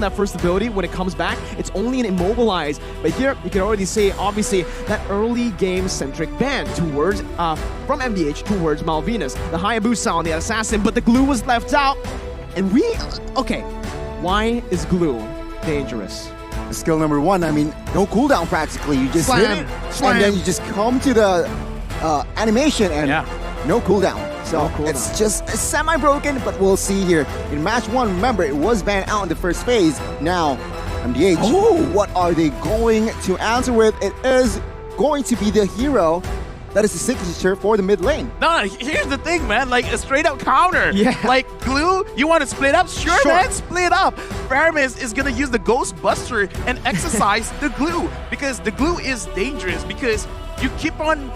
that first ability when it comes back, it's only an immobilize. But here, you can already see, obviously, that early game-centric ban towards, from MDH towards MALVINAS. The Hayabusa on the assassin, but the glue was left out. And okay, why is glue dangerous? Skill number one, I mean, no cooldown practically. You just hit it, and then you just come to the animation and no cooldown. So it's just semi-broken, but we'll see here. In match one, remember, it was banned out in the first phase. Now, MDH, what are they going to answer with? It is going to be the hero that is the signature for the mid lane. No, here's the thing, man. Like, a straight-up counter. Yeah. Like, glue, you want to split up? Sure, man, split up. Faramis is going to use the Ghostbuster and exercise the glue, because the glue is dangerous, because you keep on...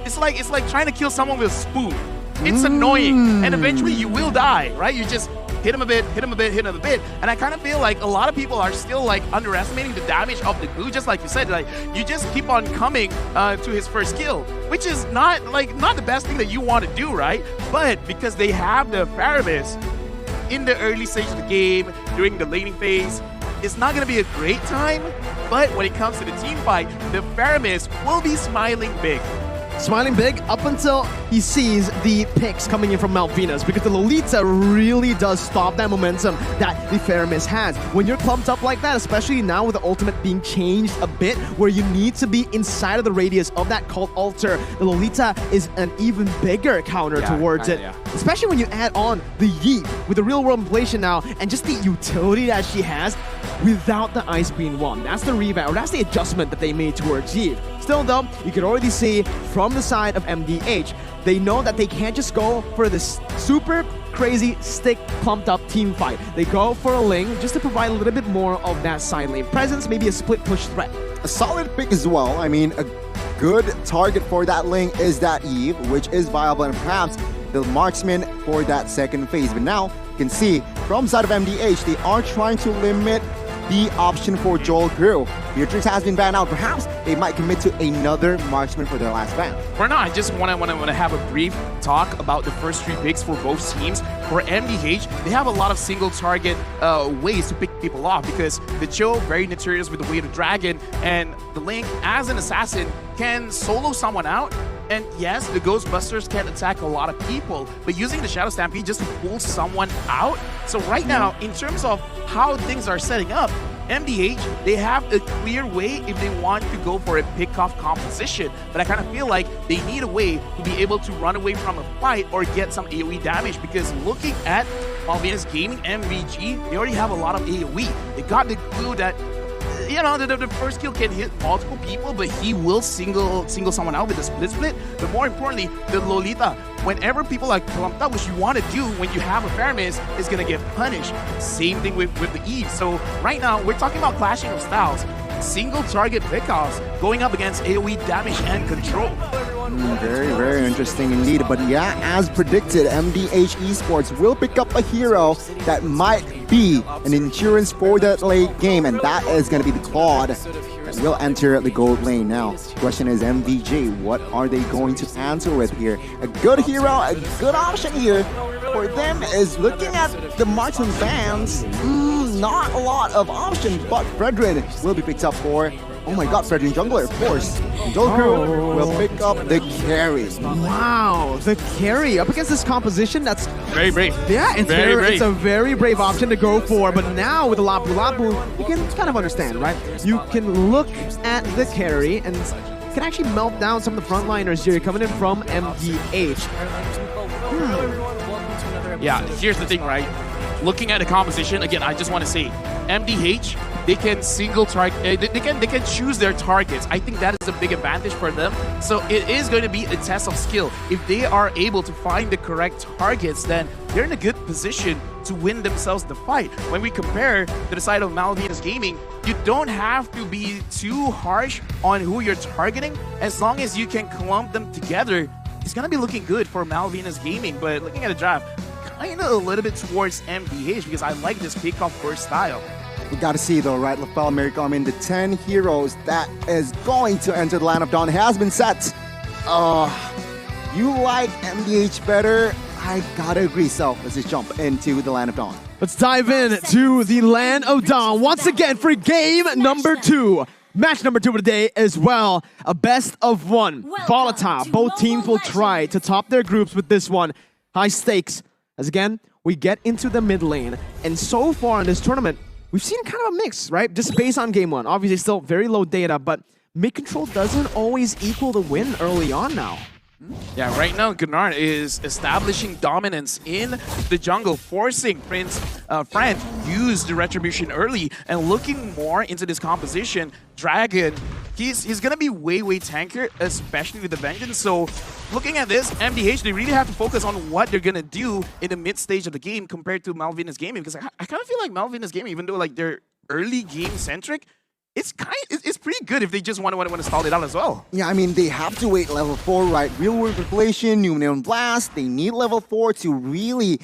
It's like trying to kill someone with a spoon. It's annoying, and eventually you will die, right? You just hit him a bit, hit him a bit, hit him a bit. And I kind of feel like a lot of people are still like underestimating the damage of the glue, just like you said. Like, you just keep on coming to his first kill, which is not the best thing that you want to do, right? But because they have the Faramis in the early stage of the game, during the laning phase, it's not going to be a great time. But when it comes to the team fight, the Faramis will be smiling big. Smiling big up until he sees the picks coming in from MALVINAS, because the Lolita really does stop that momentum that the Faramis has. When you're clumped up like that, especially now with the ultimate being changed a bit, where you need to be inside of the radius of that cult altar, the Lolita is an even bigger counter towards it. Especially when you add on the Yeet with the real world inflation now, and just the utility that she has without the Ice Queen 1. That's the revamp, or that's the adjustment that they made towards Yeet. Still though, you can already see from the side of MDH, they know that they can't just go for this super crazy stick clumped up team fight. They go for a Ling just to provide a little bit more of that side lane presence, maybe a split push threat. A solid pick as well. I mean, a good target for that Ling is that Eve, which is viable, and perhaps the marksman for that second phase. But now you can see from side of MDH, they are trying to limit the option for Joel Crew. Beatrix has been banned out. Perhaps they might commit to another marksman for their last ban. For now, I just want to have a brief talk about the first three picks for both teams. For MDH, they have a lot of single target ways to pick people off, because the Cho, very notorious with the Weight of Dragon, and the Link, as an assassin, can solo someone out. And yes, the Ghostbusters can attack a lot of people, but using the Shadow Stampede just to pull someone out. So right now, in terms of how things are setting up, MDH, they have a clear way if they want to go for a pick-off composition, but I kind of feel like they need a way to be able to run away from a fight or get some AoE damage, because looking at MALVINAS Gaming MVG, they already have a lot of AoE. They got the glue that, you know, the first kill can hit multiple people, but he will single someone out with a split. But more importantly, the Lolita, whenever people are clumped up, which you want to do when you have a Faramis, is going to get punished. Same thing with the Eve. So right now, we're talking about clashing of styles. Single target pickoffs going up against AoE damage and control. Very, very interesting indeed. But yeah, as predicted, MDH Esports will pick up a hero that might be an insurance for that late game, and that is going to be the Claude that will enter the gold lane. Now, the question is, MVJ, what are they going to answer with here? A good hero, a good option here for them is looking at the marksman bans. Not a lot of options, but Fredrin will be picked up for, oh my god, Fredrin Jungler, of course. Joel Crew will pick up the carry. Wow, the carry up against this composition, that's very brave. Yeah, it's very brave. It's a very brave option to go for, but now with the Lapu Lapu, you can kind of understand, right? You can look at the carry and can actually melt down some of the frontliners here coming in from MDH. Yeah, here's the thing, right? Looking at the composition, again, I just want to say, MDH, they can single target, they can choose their targets. I think that is a big advantage for them. So it is going to be a test of skill. If they are able to find the correct targets, then they're in a good position to win themselves the fight. When we compare to the side of MALVINAS Gaming, you don't have to be too harsh on who you're targeting. As long as you can clump them together, it's going to be looking good for MALVINAS Gaming. But looking at the draft, kind of a little bit towards MDH, because I like this kickoff first style. We got to see though, right? Lafel America, I mean, the 10 heroes that is going to enter the Land of Dawn has been set. You like MDH better? I gotta agree. So let's just jump into the Land of Dawn. Let's dive in to the land of Dawn once again for game number 2. Match number 2 of the day as well. A best of 1. Volatile. Both teams will try to top their groups with this one. High stakes. As again, we get into the mid lane. And so far in this tournament, we've seen kind of a mix, right? Just based on game 1. Obviously still very low data, but mid control doesn't always equal the win early on now. Yeah, right now Gunnar is establishing dominance in the jungle, forcing Prince Fran to use the Retribution early and looking more into this composition. Dragon, he's gonna be way tankier, especially with the Vengeance. So looking at this, MDH, they really have to focus on what they're gonna do in the mid stage of the game compared to MALVINAS gaming, because I kind of feel like MALVINAS gaming, even though like they're early game centric, it's pretty good if they just want to stall it out as well. Yeah, I mean, they have to wait level 4, right? Real World Manipulation, New Neon Blast, they need level 4 to really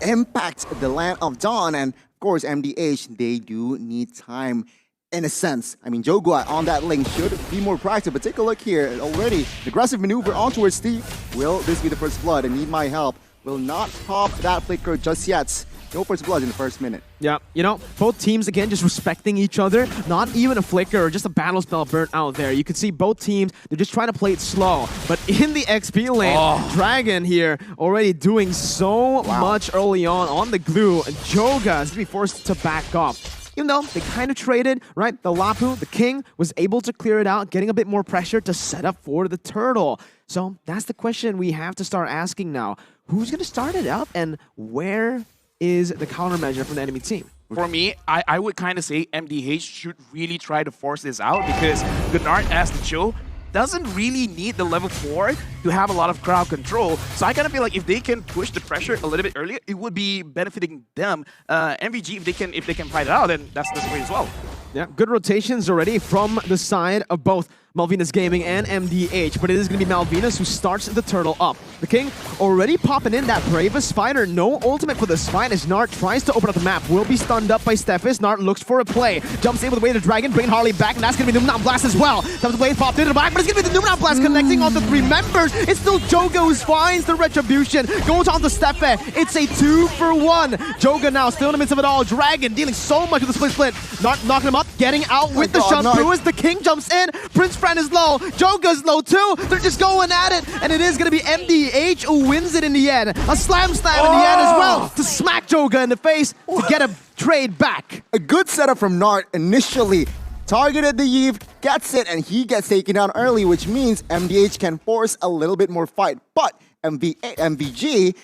impact the land of Dawn. And of course, MDH, they do need time in a sense. I mean, Jogua on that lane should be more proactive, but take a look here already. Aggressive maneuver on towards Steve. Will this be the first blood? I need my help. Will not pop that flicker just yet. No first blood in the first minute. Yeah, you know, both teams, again, just respecting each other. Not even a flicker or just a battle spell burnt out there. You can see both teams, they're just trying to play it slow. But in the XP lane, Dragon here already doing so much early on the glue. Joga is going to be forced to back off. Even though they kind of traded, right? The Lapu, the King, was able to clear it out, getting a bit more pressure to set up for the Turtle. So that's the question we have to start asking now. Who's going to start it up and where is the countermeasure from the enemy team? For me, I would kind of say MDH should really try to force this out, because Gunnar as the Cho doesn't really need the level 4 to have a lot of crowd control. So I kind of feel like if they can push the pressure a little bit earlier, it would be benefiting them. MVG, if they can fight it out, then that's great as well. Yeah, good rotations already from the side of both MALVINAS Gaming and MDH, but it is going to be MALVINAS who starts the Turtle up. The King already popping in that Bravest Fighter. No ultimate for this fight as Nart tries to open up the map. Will be stunned up by Stephis. Nart looks for a play. Jumps in with the way of the Dragon, bringing Harley back, and that's going to be the Numinat Blast as well. The blade popped into the back, but it's going to be the Numinat Blast connecting on the 3 members. It's still Joga who finds the Retribution. Goes on to Steffe. It's a 2-for-1. Joga now still in the midst of it all. Dragon dealing so much with the split. Nart knocking him up, getting out with the shot through as the King jumps in. Prince Fran is low. Joga's low too. They're just going at it, and it is going to be MDH who wins it in the end. A slam in the end as well to smack Joga in the face to get a trade back. A good setup from Nart initially. Targeted the Eve, gets it, and he gets taken down early, which means MDH can force a little bit more fight. But MVG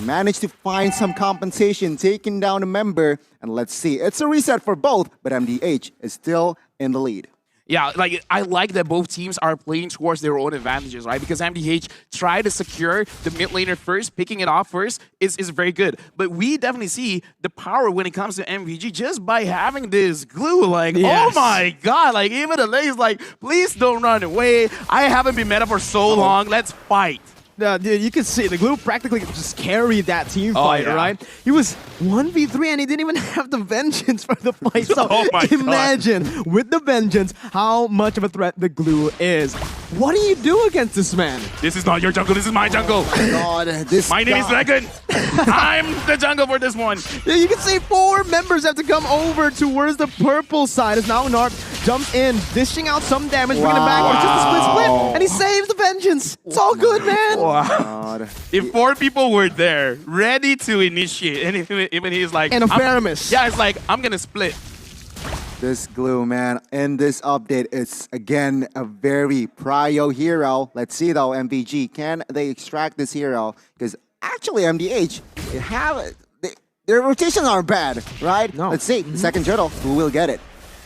managed to find some compensation, taking down a member, and let's see. It's a reset for both, but MDH is still in the lead. Yeah, like I like that both teams are playing towards their own advantages, right? Because MDH tried to secure the mid laner first, picking it off first is very good. But we definitely see the power when it comes to MVG just by having this glue. Like, oh my god, like even the lane's like, please don't run away. I haven't been meta for so long. Let's fight. Dude, you can see the glue practically just carried that team fight, right? He was 1v3 and he didn't even have the Vengeance for the fight. So imagine with the Vengeance how much of a threat the glue is. What do you do against this man? This is not your jungle, this is my jungle. Oh my god, my name is Dragon. I'm the jungle for this one. Yeah, you can see 4 members have to come over towards the purple side as now Nart jumps in, dishing out some damage, bringing it back with just a split, and he saves the Vengeance. It's all good, man. Wow. If 4 people were there, ready to initiate, and even he's like... And a Faramis. Yeah, it's like, I'm gonna split. This glue, man, in this update, it's again a very prio hero. Let's see though, MVG, can they extract this hero? Because actually, MDH, their rotations aren't bad, right? No. Let's see, second turtle, who will get it?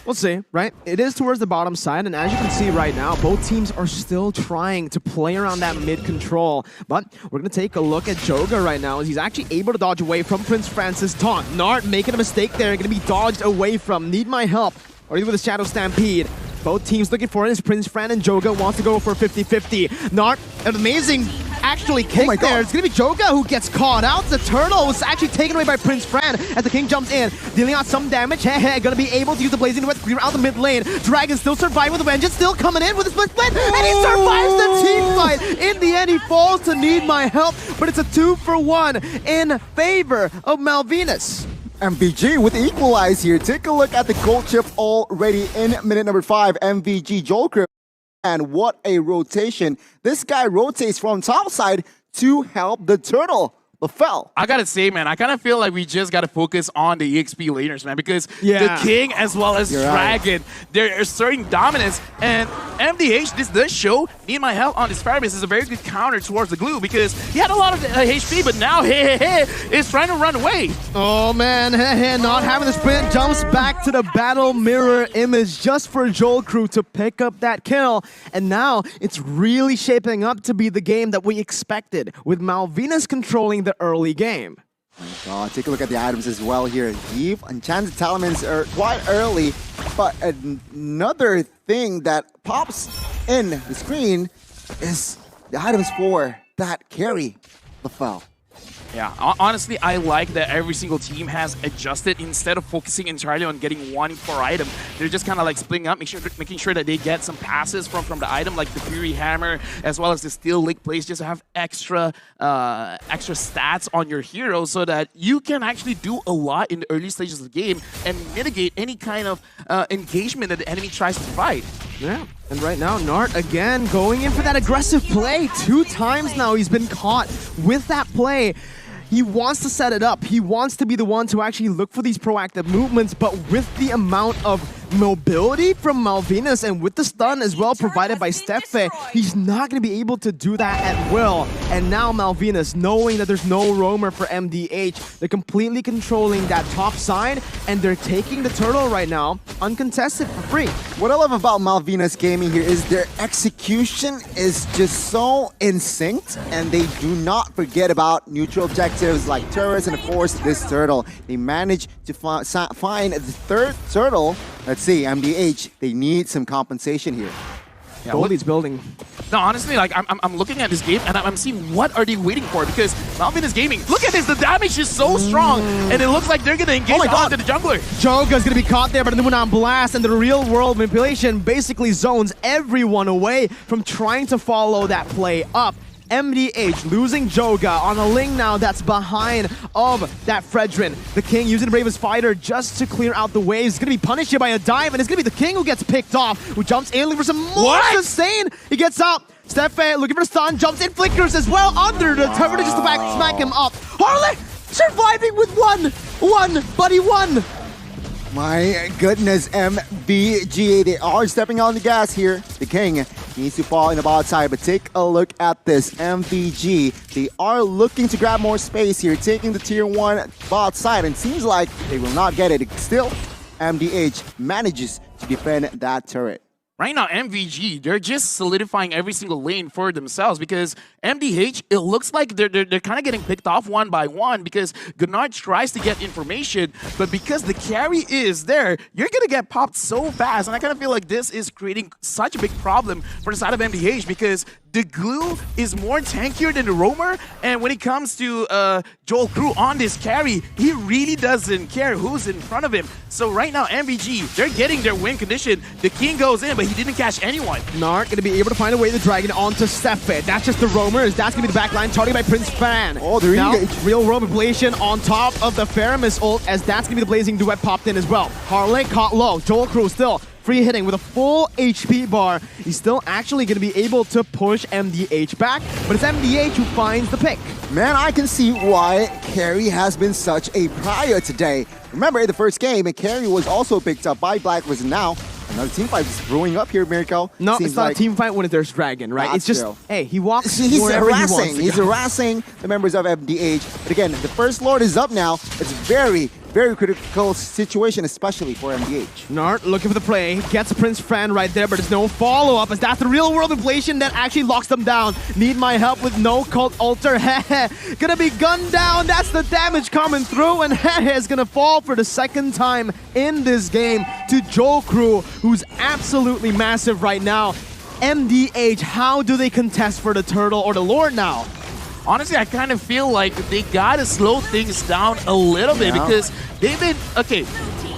We'll see, right? It is towards the bottom side, and as you can see right now, both teams are still trying to play around that mid control. But we're going to take a look at Joga right now, as he's actually able to dodge away from Prince Francis' taunt. Nart making a mistake there, going to be dodged away from. Need my help. Or even with a Shadow Stampede. Both teams looking for it as Prince Fran and Joga wants to go for 50-50. Nart, an amazing actually kick there. It's going to be Joga who gets caught out. The turtle was actually taken away by Prince Fran as the King jumps in, dealing out some damage. Going to be able to use the Blazing Web to clear out the mid lane. Dragon still surviving with the Vengeance, still coming in with a split, and he survives the team fight. In the end, he falls to Need My Help, but it's a 2-for-1 in favor of MALVINAS. MVG with the equalize here. Take a look at the goal chip already in minute number 5. MVG Joker. And what a rotation. This guy rotates from top side to help the turtle. LaFell. I gotta say, man, I kind of feel like we just gotta focus on the EXP laners, man, because the King as well as Dragon, they're asserting dominance, and MDH, this does show, need my help on this Faramis is a very good counter towards the glue, because he had a lot of HP, but now is trying to run away. Oh man, not having the sprint, jumps back to the battle mirror image just for Joel Crew to pick up that kill, and now it's really shaping up to be the game that we expected, with Malvinas controlling the early game. Take a look at the items as well here. Eve, Enchanted Talismans are quite early, but another thing that pops in the screen is the items for that carry, LaFell. Yeah, honestly, I like that every single team has adjusted. Instead of focusing entirely on getting one core item, they're just kind of like splitting up, making sure that they get some passes from the item, like the Fury Hammer, as well as the Steel Link Place, just to have extra stats on your hero so that you can actually do a lot in the early stages of the game and mitigate any kind of engagement that the enemy tries to fight. Yeah, and right now, Nart again going in for that aggressive play. 2 times now he's been caught with that play. He wants to set it up. He wants to be the one to actually look for these proactive movements, but with the amount of mobility from Malvinas and with the stun as well provided by Steffe, he's not going to be able to do that at will. And now Malvinas, knowing that there's no roamer for MDH, they're completely controlling that top side, and they're taking the turtle right now, uncontested for free. What I love about Malvinas gaming here is their execution is just so in sync, and they do not forget about neutral objectives like turrets and of course this turtle. They managed to find the 3rd turtle. Let's see, MDH, they need some compensation here. Yeah, Goldie's building. No, honestly, like I'm looking at this game and I'm seeing what are they waiting for, because Malvinas gaming, look at this, the damage is so strong, and it looks like they're gonna engage onto the jungler. Joga's gonna be caught there, but the moon on blast, and the real world manipulation basically zones everyone away from trying to follow that play up. MDH losing Joga on a Ling now that's behind of that Fredrin. The King using the Bravest Fighter just to clear out the waves. He's going to be punished here by a dive, and it's going to be the King who gets picked off, who jumps in looking for some more sustain. He gets up. Steffe looking for stun, jumps in, flickers as well under the turret just to smack him up. Harley surviving with one, buddy, one. My goodness, MVG, they are stepping on the gas here. The King needs to fall in the bot side, but take a look at this. MVG, they are looking to grab more space here, taking the tier 1 bot side, and seems like they will not get it. Still, MDH manages to defend that turret. Right now, MVG, they're just solidifying every single lane for themselves, because MDH, it looks like they're kind of getting picked off one by one, because Gunnar tries to get information, but because the carry is there, you're going to get popped so fast. And I kind of feel like this is creating such a big problem for the side of MDH, because the glue is more tankier than the roamer, and when it comes to Joel Crew on this carry, he really doesn't care who's in front of him. So right now, MVG, they're getting their win condition. The King goes in, but he didn't catch anyone. Nart going to be able to find a way the dragon onto Steffe. That's just the roamers. That's going to be the backline, targeted by Prince Fan. Oh, they're now, engaged. real roam ablation on top of the Faramis ult, as that's going to be the blazing duet popped in as well. Harley caught low. Joel Crew still free hitting with a full HP bar. He's still actually going to be able to push MDH back, but it's MDH who finds the pick. Man, I can see why Carry has been such a prior today. Remember, in the first game, Carry was also picked up by Blacklist, and now another team fight is brewing up here, Mirko. No, it's not a team fight when there's Dragon, right? It's just, hey, he walks wherever he wants. He's harassing the members of MDH. But again, the First Lord is up now. It's very critical situation, especially for MDH. Nart looking for the play, gets Prince Fran right there, but there's no follow-up, as that's the real world inflation that actually locks them down. Need my help with no cult altar. Gonna be gunned down. That's the damage coming through, and is gonna fall for the 2nd time in this game to Joel Crew, who's absolutely massive right now. MDH, how do they contest for the turtle or the Lord now? Honestly, I kind of feel like they gotta slow things down a little bit, because they've been, okay,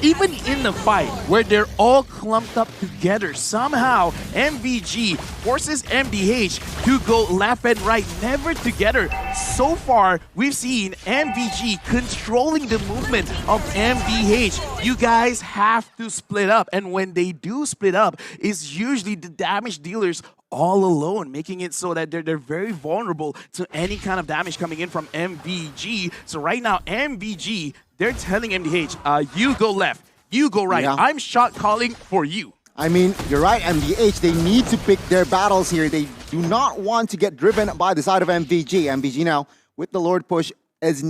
even in the fight where they're all clumped up together, somehow MVG forces MDH to go left and right, never together. So far, we've seen MVG controlling the movement of MDH. You guys have to split up, and when they do split up, it's usually the damage dealers all alone, making it so that they're very vulnerable to any kind of damage coming in from MVG. So right now, MVG, they're telling MDH, you go left, you go right. Yeah. I'm shot calling for you. I mean, you're right, MDH, they need to pick their battles here. They do not want to get driven by the side of MVG. MVG now, with the Lord push, has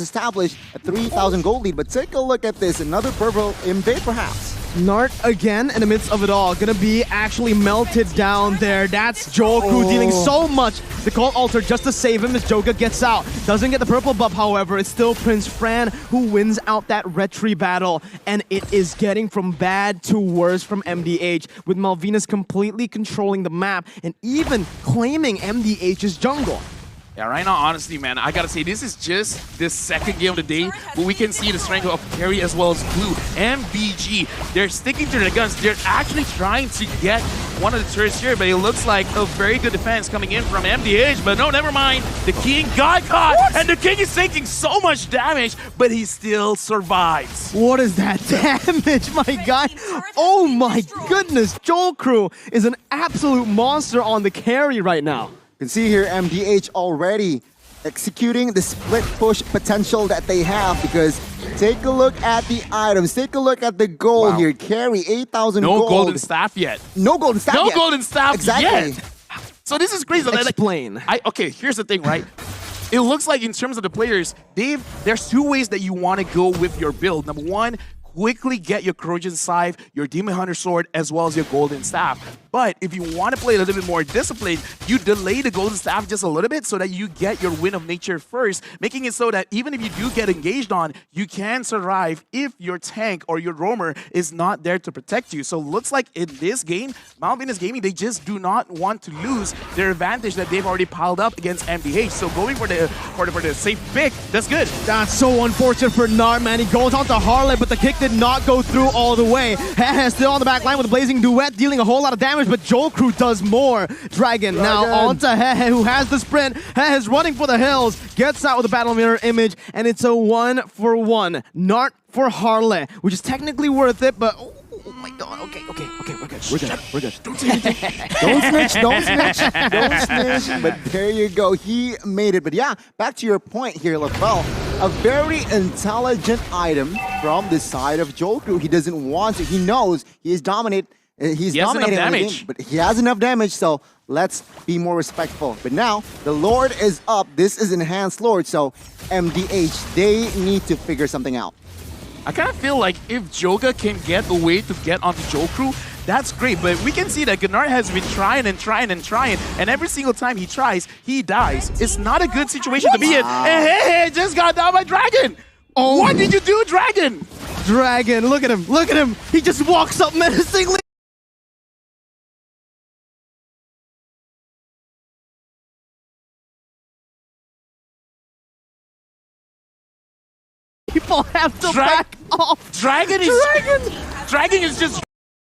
established a 3,000 gold lead. But take a look at this, another purple invade perhaps. Nart again in the midst of it all, gonna be actually melted down there. That's Jolkru dealing so much. The Cult Altar just to save him as Joga gets out. Doesn't get the purple buff, however. It's still Prince Fran who wins out that retry battle. And it is getting from bad to worse from MDH, with Malvinas completely controlling the map and even claiming MDH's jungle. Yeah, right now, honestly, man, I gotta say, this is just the second game of the day, but we can see the strength of Carry as well as Blue. MVG, they're sticking to their guns. They're actually trying to get one of the turrets here, but it looks like a very good defense coming in from MDH, but no, never mind. The King got caught, and the King is taking so much damage, but he still survives. What is that damage, my guy? Oh my goodness, Jolkru is an absolute monster on the carry right now. You can see here MDH already executing the split push potential that they have, because take a look at the items, take a look at the gold here. Carry 8,000 gold. No golden staff yet. No golden staff yet. No golden staff yet. So this is crazy. Explain. Okay, here's the thing, right? It looks like in terms of the players, there's two ways that you want to go with your build. Number one, quickly get your Corrosion Scythe, your Demon Hunter Sword, as well as your Golden Staff. But if you want to play a little bit more disciplined, you delay the Golden Staff just a little bit so that you get your Wind of Nature first, making it so that even if you do get engaged on, you can survive if your tank or your roamer is not there to protect you. So it looks like in this game, MALVINAS Gaming, they just do not want to lose their advantage that they've already piled up against MDH. So going for the safe pick, that's good. That's so unfortunate for Nart, man. He goes on to Harley, but the kick did not go through all the way. Hehe still on the back line with a Blazing Duet, dealing a whole lot of damage, but Jolkru does more. Dragon now onto Hehe, who has the sprint. Hehe is running for the hills, gets out with a Battle Mirror image, and it's a 1-for-1. Nart for Harley, which is technically worth it, but oh my god, okay, we're good. We're good. Don't say anything. Don't snitch, don't snitch. But there you go, he made it. But yeah, back to your point here, LaFell. A very intelligent item from the side of Jolkru. He doesn't want to. He knows he is dominating. He's dominating the game, but he has enough damage, so let's be more respectful. But now, the Lord is up. This is Enhanced Lord, so MDH, they need to figure something out. I kind of feel like if Joga can get a way to get onto Jolkru, that's great. But we can see that Gunnar has been trying, and every single time he tries, he dies. It's not a good situation to be in. And hey, just got down by Dragon. Oh, what did you do, Dragon? Dragon, look at him. He just walks up menacingly. People have to back off. Dragon is just...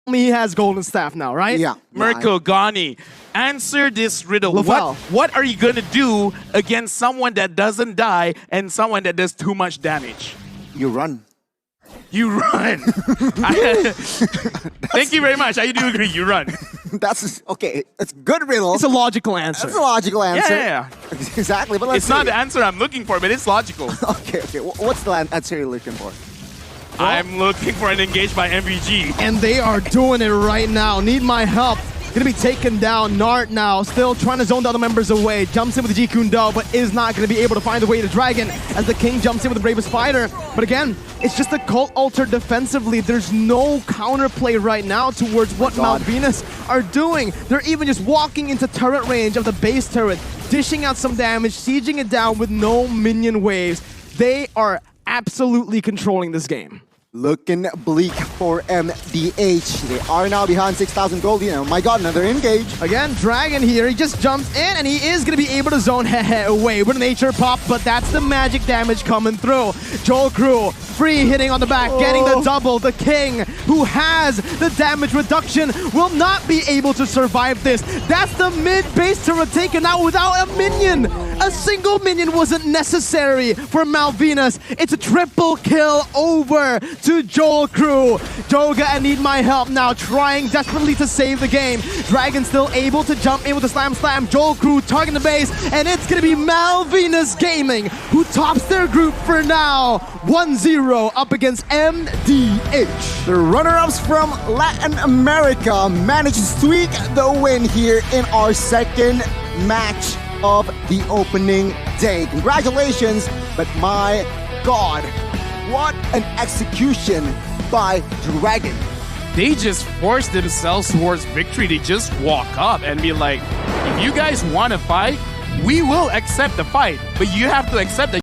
He has Golden Staff now, right? Yeah. Mirko, Gani, answer this riddle. What are you going to do against someone that doesn't die and someone that does too much damage? You run. You run. Thank you very much. I do agree. You run. That's okay. It's a good riddle. It's a logical answer. That's a logical answer. Yeah. Exactly. But let's it's not the answer I'm looking for, but it's logical. Okay. What's the answer you're looking for? Well, I'm looking for an engage by MVG. And they are doing it right now. Need my help. Gonna be taken down. Nart now still trying to zone the other members away. Jumps in with the G Kundo, but is not gonna be able to find the way to Dragon as the King jumps in with the Bravest Fighter. But again, it's just a Cult Altar defensively. There's no counterplay right now towards what MALVINAS are doing. They're even just walking into turret range of the base turret, dishing out some damage, sieging it down with no minion waves. They are absolutely controlling this game. Looking bleak for MDH. They are now behind 6,000 gold. Oh my god, another engage. Again, Dragon here. He just jumps in and he is going to be able to zone Hehe away with a nature pop, but that's the magic damage coming through. Jolkru Free hitting on the back, getting the double. The King, who has the damage reduction, will not be able to survive this. That's the mid-base turret taken out without a minion. A single minion wasn't necessary for Malvinas. It's a triple kill over to Joel Crew. Joga and Need My Help now trying desperately to save the game. Dragon still able to jump in with the slam. Joel Crew targeting the base, and it's gonna be Malvinas Gaming who tops their group for now. 1-0 up against MDH. The runner-ups from Latin America managed to squeak the win here in our second match of the opening day. Congratulations, but my God, what an execution by Dragon. They just force themselves towards victory. They just walk up and be like, if you guys want to fight, we will accept the fight, but you have to accept that